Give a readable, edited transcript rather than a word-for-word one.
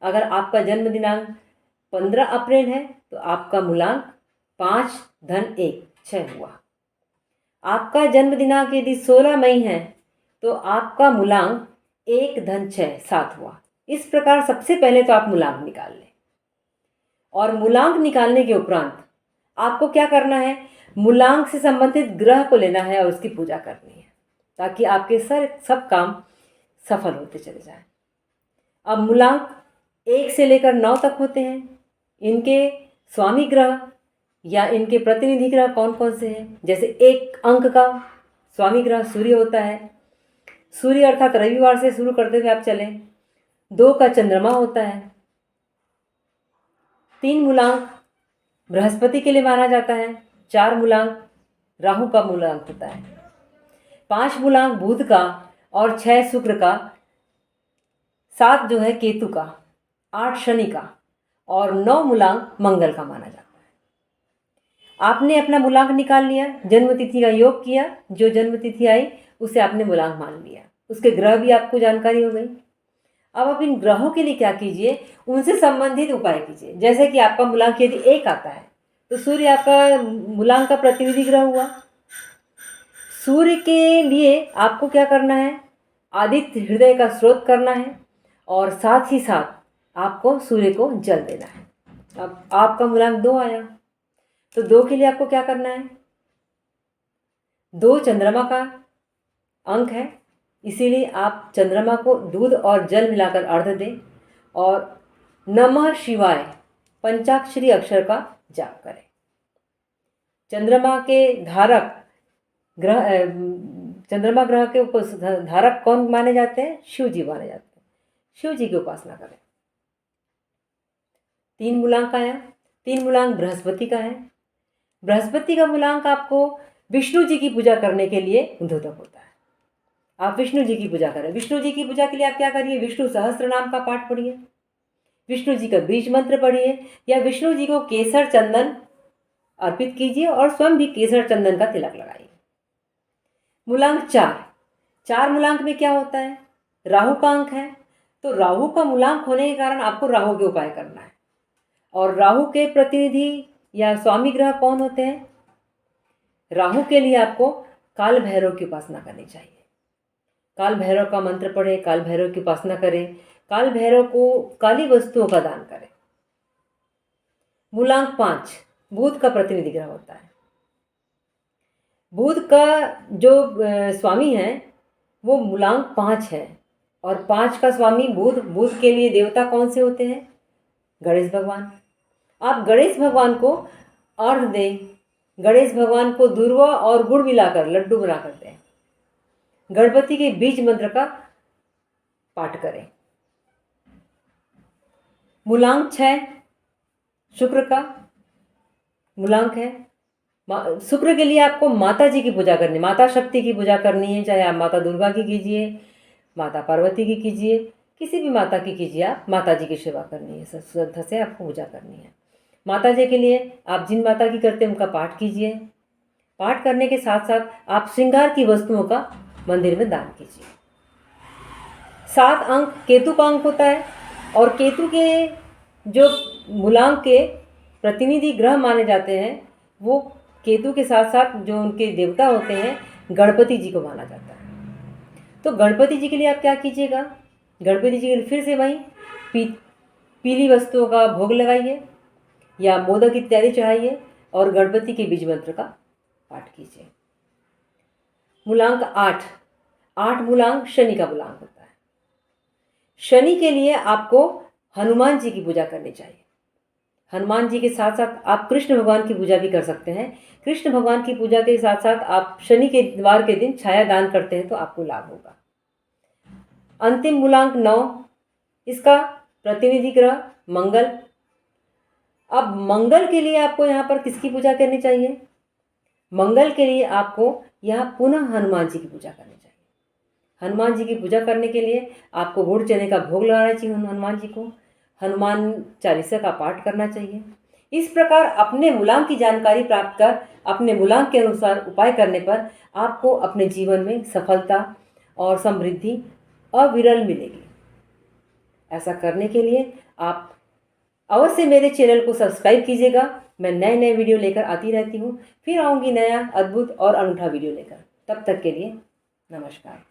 अगर आपका जन्म दिनांक 15 अप्रैल है तो आपका मूलांक 5 धन 1 6 हुआ। आपका जन्म दिनांक यदि 16 मई है तो आपका मूलांक 1 धन 6 7 हुआ। इस प्रकार सबसे पहले तो आप मूलांक निकाल लें, और मूलांक निकालने के उपरांत आपको क्या करना है, मूलांक से संबंधित ग्रह को लेना है और उसकी पूजा करनी है, ताकि आपके सब काम सफल होते चले जाएं। अब मूलांक 1 से लेकर 9 तक होते हैं। इनके स्वामी ग्रह या इनके प्रतिनिधि ग्रह कौन कौन से हैं? जैसे 1 अंक का स्वामी ग्रह सूर्य होता है। सूर्य अर्थात रविवार से शुरू करते हुए आप चलें। 2 का चंद्रमा होता है। 3 मूलांक बृहस्पति के लिए माना जाता है। 4 मूलांक राहु का मूलांक होता है। 5 मूलांक बुध का और 6 शुक्र का, 7 जो है केतु का, 8 शनि का और 9 मूलांक मंगल का माना जाता है। आपने अपना मूलांक निकाल लिया, जन्म तिथि का योग किया, जो जन्म तिथि आई उसे आपने मूलांक मान लिया, उसके ग्रह भी आपको जानकारी हो गई। अब आप इन ग्रहों के लिए क्या कीजिए, उनसे संबंधित उपाय कीजिए। जैसे कि आपका मूलांक यदि 1 आता है तो सूर्य आपका मूलांक का प्रतिनिधि ग्रह हुआ। सूर्य के लिए आपको क्या करना है, आदित्य हृदय का स्रोत करना है और साथ ही साथ आपको सूर्य को जल देना है। अब आपका मूलांक 2 आया तो 2 के लिए आपको क्या करना है, 2 चंद्रमा का अंक है, इसीलिए आप चंद्रमा को दूध और जल मिलाकर अर्घ्य दें और नमः शिवाय पंचाक्षरी अक्षर का जाप करें। चंद्रमा के धारक ग्रह चंद्रमा ग्रह के धारक कौन माने जाते हैं? शिव जी माने जाते हैं। शिव जी की उपासना करें। 3 मूलांक आया। 3 मूलांक बृहस्पति का है। बृहस्पति का मूलांक आपको विष्णु जी की पूजा करने के लिए द्योतक होता है। आप विष्णु जी की पूजा करें। विष्णु जी की पूजा के लिए आप क्या करिए, विष्णु सहस्त्र नाम का पाठ पढ़िए, विष्णु जी का बीज मंत्र पढ़िए, या विष्णु जी को केसर चंदन अर्पित कीजिए और स्वयं भी केसर चंदन का तिलक लगाइए। मूलांक 4 मूलांक में क्या होता है, राहु का अंक है। तो राहु का मूलांक होने के कारण आपको राहु के उपाय करना है। और राहु के प्रतिनिधि या स्वामी ग्रह कौन होते हैं? राहु के लिए आपको काल भैरव की उपासना करनी चाहिए। काल भैरव का मंत्र पढ़े, काल भैरव की उपासना करें, काल भैरव को काली वस्तुओं का दान करें। मूलांक 5 बुध का प्रतिनिधि ग्रह होता है। बुध का जो स्वामी है वो मूलांक 5 है और 5 का स्वामी बुध। बुध के लिए देवता कौन से होते हैं? गणेश भगवान। आप गणेश भगवान को अर्घ्य दें। गणेश भगवान को दूर्वा और गुड़ मिलाकर लड्डू बनाकर दें। गणपति के बीज मंत्र का पाठ करें। मूलांक 6 शुक्र का मूलांक है। शुक्र के लिए आपको माता जी की पूजा करनी, माता शक्ति की पूजा करनी है। चाहे आप माता दुर्गा की कीजिए, माता पार्वती की कीजिए, किसी भी माता की कीजिए, आप माता जी की सेवा करनी है, श्रद्धा से आपको पूजा करनी है। माता जी के लिए आप जिन माता की करते हैं उनका पाठ कीजिए। पाठ करने के साथ साथ आप श्रृंगार की वस्तुओं का मंदिर में दान कीजिए। 7 अंक केतु का अंक होता है और केतु के जो मूलांक के प्रतिनिधि ग्रह माने जाते हैं वो केतु के साथ साथ जो उनके देवता होते हैं गणपति जी को माना जाता है। तो गणपति जी के लिए आप क्या कीजिएगा, गणपति जी के लिए फिर से वहीं पीली वस्तुओं का भोग लगाइए या मोदक इत्यादि चढ़ाइए और गणपति के बीज मंत्र का पाठ कीजिए। मूलांक 8 मूलांक शनि का मूलांक होता है। शनि के लिए आपको हनुमान जी की पूजा करनी चाहिए। हनुमान जी के साथ साथ आप कृष्ण भगवान की पूजा भी कर सकते हैं। कृष्ण भगवान की पूजा के साथ साथ आप शनि के वार के दिन छाया दान करते हैं तो आपको लाभ होगा। अंतिम मूलांक 9, इसका प्रतिनिधि ग्रह मंगल। अब मंगल के लिए आपको यहाँ पर किसकी पूजा करनी चाहिए? मंगल के लिए आपको यहाँ पुनः हनुमान जी की पूजा करनी चाहिए। हनुमान जी की पूजा करने के लिए आपको गुड़ चने का भोग लगाना चाहिए हनुमान जी को। हनुमान चालीसा का पाठ करना चाहिए। इस प्रकार अपने मूलांक की जानकारी प्राप्त कर अपने मूलांक के अनुसार उपाय करने पर आपको अपने जीवन में सफलता और समृद्धि अविरल मिलेगी। ऐसा करने के लिए आप अवश्य मेरे चैनल को सब्सक्राइब कीजिएगा। मैं नए नए वीडियो लेकर आती रहती हूँ। फिर आऊँगी नया अद्भुत और अनूठा वीडियो लेकर। तब तक के लिए नमस्कार।